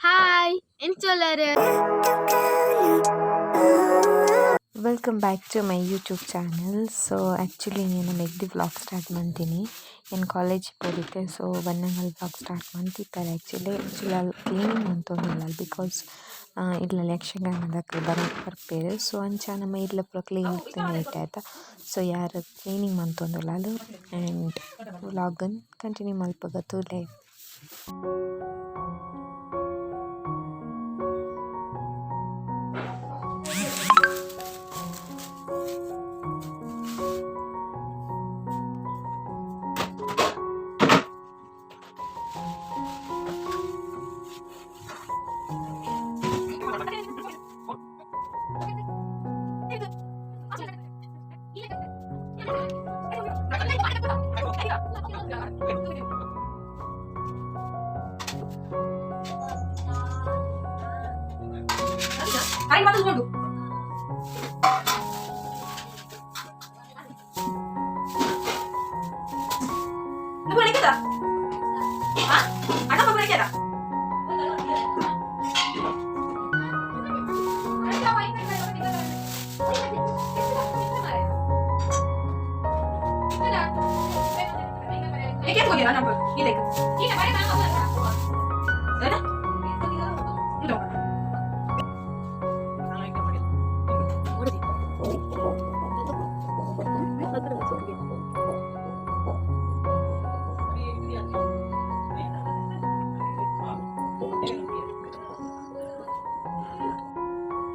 Hi ಎಂಚೋಲರು welcome back to my YouTube channel. So actually నేను next vlog start ಮಾಡ್ತೀನಿ. ಏನು ಕಾಲೇಜ್ ಹೋಗಿದ್ದೆ, ಸೊ ಬನ್ನಂಗಲ್ ವ್ಲಾಗ್ ಸ್ಟಾರ್ಟ್ ಮಾಡ್ತಿದ್ದಾರೆ. ಆ್ಯಕ್ಚುಲಿ ಕ್ಲೀನಿಂಗ್ ಅಂತೊಂದಿಲ್ಲ ಬಿಕಾಸ್ ಇಲ್ಲ ಯಕ್ಷಗಾನದ ಬರ್ಪೇರು. ಸೊ ಅಂಚ ನಮ್ಮ ಇಲ್ಲ ಪೂರ ಕ್ಲೀನ್ ಇಟ್ಟು ಆಯ್ತಾ. ಸೊ ಯಾರು ಕ್ಲೀನಿಂಗ್ ಅಂತೊಂದಿಲ್ಲ ಅದು ಆ್ಯಂಡ್ ವ್ಲಾಗನ್ನು ಕಂಟಿನ್ಯೂ ಮಲ್ಪಗ ತೂಲೆ.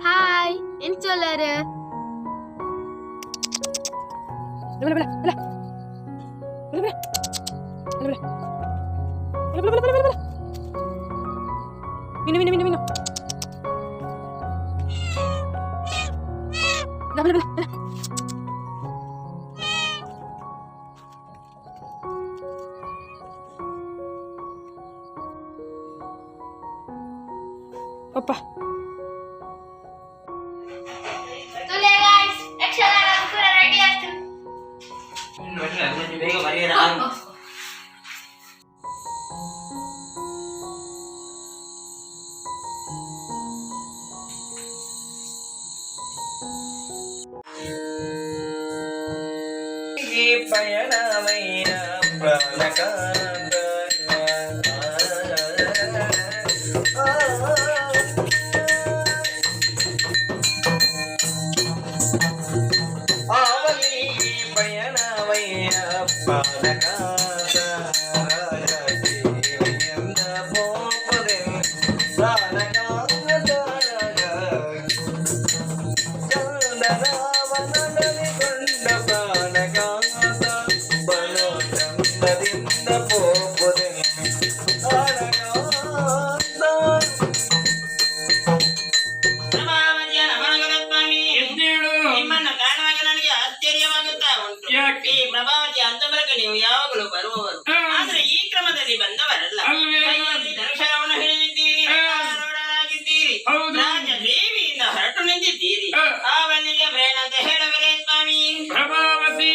ಹಾಯ್ ಎಂಚೋಲರು ಅಪ್ಪ ಪಯಣವಯ್ಯ ಪ್ರಾಣಕಾಂತ ಆವಲಿ ಪಯಣವಯ್ಯ ಪ್ರಾಣಕಾಂತ ರಾಜಕೀಯಂದ ಪೋಪದೆ ಪ್ರಾಣಕಾಂತ ಚಂದನಾವನದಲ್ಲಿ ಕೊಂಡ ಪ್ರಾಣಕಾಂತ ಬಲೋಚಂದದಿಂದ ಪೋಪದೆ ಈ ಪ್ರಭಾವತಿ ಅಂತಂಬರಕ್ಕೆ ನೀವು ಯಾವಾಗಲೂ ಬರುವವರು, ಆದ್ರೆ ಈ ಕ್ರಮದಲ್ಲಿ ಬಂದವರಲ್ಲ. ಕೈಯಲ್ಲಿ ಧನುಷವನ್ನು ಹಿಡಿದಿದ್ದೀರಿ, ನೋಡಲಾಗಿದ್ದೀರಿ, ರಾಜದೇವಿಯಿಂದ ಹೊರಟು ನಿಂತಿದ್ದೀರಿ. ಆವಲ್ಲಿಗೆ ಬ್ರೇಣ ಅಂತ ಹೇಳವರೇ ಸ್ವಾಮಿ. ಪ್ರಭಾವತಿ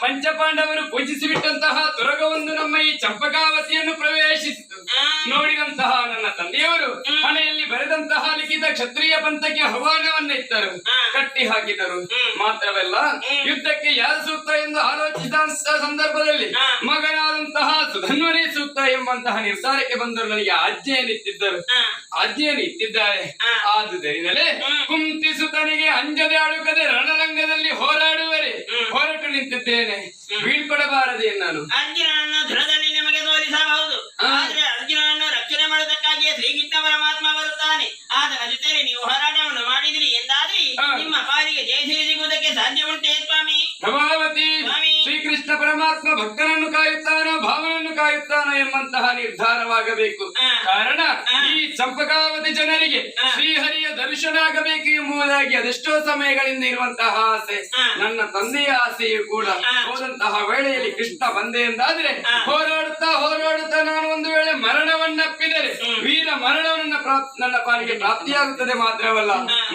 ಪಂಚಪಾಂಡವರು ಪೂಜಿಸಿಬಿಟ್ಟಂತಹ ತುರಗವೊಂದು ನಮ್ಮ ಈ ಚಂಪಕಾವತಿಯನ್ನು ಪ್ರವೇಶಿಸಿತು. ನೋಡಿದಂತಹ ನನ್ನ ತಂದೆಯವರು ಹಣೆಯಲ್ಲಿ ಬರೆದಂತಹ ಲಿಖಿತ ಕ್ಷತ್ರಿಯ ಪಂಥಕ್ಕೆ ಆಹ್ವಾನವನ್ನಿತ್ತರು, ಕಟ್ಟಿ ಹಾಕಿದರು. ಮಾತ್ರವಲ್ಲ, ಯುದ್ಧಕ್ಕೆ ಯಾರು ಸೂಕ್ತ ಎಂದು ಆಲೋಚಿಸಿದಂತಹ ಸಂದರ್ಭದಲ್ಲಿ ಮಗನಾದಂತಹ ಸುಧನ್ವನೇ ಸೂಕ್ತ ಎಂಬಂತಹ ನಿರ್ಧಾರಕ್ಕೆ ಬಂದರು. ನನಗೆ ಆಜ್ಞೆಯನ್ನಿತ್ತಿದ್ದರು, ಆಜ್ಞೆಯನ್ನು ಇತ್ತಿದ್ದಾರೆ. ಆದುದರಿಂದಲೇ ಕುಂತಿಸುತ್ತನಿಗೆ ಅಂಜದೆ ಅಳುಕದೆ ರಣರಂಗದಲ್ಲಿ ಹೋರಾಡುವರೆ ಹೊರಟು ನಿಂತಿದ್ದೇನೆ. ಬೀಳ್ಕೊಡಬಾರದೆ ನಾನು. ಅರ್ಜುನನನ್ನು ಧೃಡದಲ್ಲಿ ನಿಮಗೆ ಸೋಲಿಸಬಹುದು, ಆದ್ರೆ ಅರ್ಜುನನನ್ನು ರಕ್ಷಣೆ ಮಾಡುವುದಕ್ಕಾಗಿಯೇ ಶ್ರೀಕೃಷ್ಣ ಪರಮಾತ್ಮ ಬರುತ್ತಾನೆ. ಆತನ ಜೊತೆಯಲ್ಲಿ ನೀವು ಹೋರಾಟವನ್ನು ಮಾಡಿದಿರಿ ಎಂದಾದ್ರಿ ನಿಮ್ಮ ಪಾಲಿಗೆ ಜಯಶ್ರೀ ಸಿಗುವುದಕ್ಕೆ ಸಾಧ್ಯ ಉಂಟೆ ಸ್ವಾಮಿ? ಪ್ರಭಾವತಿ, ಶ್ರೀಕೃಷ್ಣ ಪರಮಾತ್ಮ ಭಕ್ತನನ್ನು ಕಾಯುತ್ತಾನೋ ಭಾವನನ್ನು ಕಾಯುತ್ತಾನೋ ಎಂಬಂತಹ ನಿರ್ಧಾರವಾಗಬೇಕು. ಕಾರಣ ಈ ಚಂಪಕಾವತಿ ಜನರಿಗೆ ಶ್ರೀಹರಿಯ ದರ್ಶನ ಆಗಬೇಕು ಎಂಬುದಾಗಿ ಅದೆಷ್ಟೋ ಸಮಯಗಳಿಂದ ಇರುವಂತಹ ಆಸೆ, ನನ್ನ ತಂದೆಯ ಆಸೆಯೂ ಕೂಡ. ಹೋದಂತಹ ವೇಳೆಯಲ್ಲಿ ಕೃಷ್ಣ ಬಂದೆ ಎಂದಾದ್ರೆ ಹೋರಾಡುತ್ತಾ ಹೋರಾಡುತ್ತಾ ನಾನು ಒಂದು ವೇಳೆ ಮರಣವನ್ನಪ್ಪಿದರೆ ವೀರ ಮರಣವನ್ನು ನನ್ನ ಪಾಲಿಗೆ ಪ್ರಾಪ್ತಿಯಾಗುತ್ತದೆ. ಮಾತ್ರವಲ್ಲ,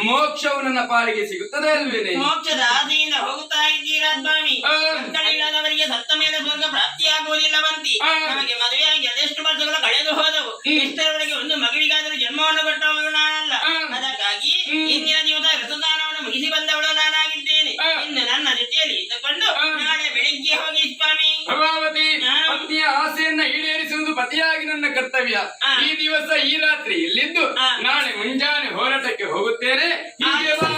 ಮೋಕ್ಷವು ನನ್ನ ಪಾಲಿಗೆ ಸಿಗುತ್ತದೆ ಅಲ್ವೇನೆ? ಮೋಕ್ಷದ ಆಸೆಯಿಂದ ಹೋಗುತ್ತಾ ಇದ್ದೀರಾ ಸ್ವಾಮಿ? ಮಕ್ಕಳಿಲ್ಲದವರಿಗೆ ಸತ್ತ ಮೇಲೆ ಸ್ವರ್ಗ ಪ್ರಾಪ್ತಿಯಾಗುವುದಿಲ್ಲವಂತಿ. ನಮಗೆ ಮದುವೆಯಾಗಿ ಅದೆಷ್ಟು ವರ್ಷಗಳು ಕಳೆದು ಹೋದವು, ಇಷ್ಟರವರೆಗೆ ಒಂದು ಮಗಳಿಗಾದರೂ ಜನ್ಮವನ್ನು ಕೊಟ್ಟವಳು ನಾನಲ್ಲ. ಅದಕ್ಕಾಗಿ ಇಂದಿನ ದಿವಸ ಋತುದಾನವನ್ನು ಮುಗಿಸಿ ಬಂದವಳು ನಾನಾಗಿದ್ದೇನೆ. ಇನ್ನು ನನ್ನ ಜೊತೆಯಲ್ಲಿ ಇದ್ದುಕೊಂಡು ನಾಳೆ ಬೆಳಿಗ್ಗೆ ಹೋಗಿ ಸ್ವಾಮಿ. ಪ್ರಭಾವತಿ, ಪತ್ನಿಯ ಆಸೆಯನ್ನ ಈಡೇರಿಸುವುದು ಪತಿಯಾಗಿ ನನ್ನ ಕರ್ತವ್ಯ. ಈ ದಿವಸ ಈ ರಾತ್ರಿ ಇಲ್ಲಿದ್ದು ನಾಳೆ ಮುಂಜಾನೆ ಹೋರಾಟಕ್ಕೆ ಹೋಗುತ್ತೇನೆ. ಹೀಗೆ ಬಾ.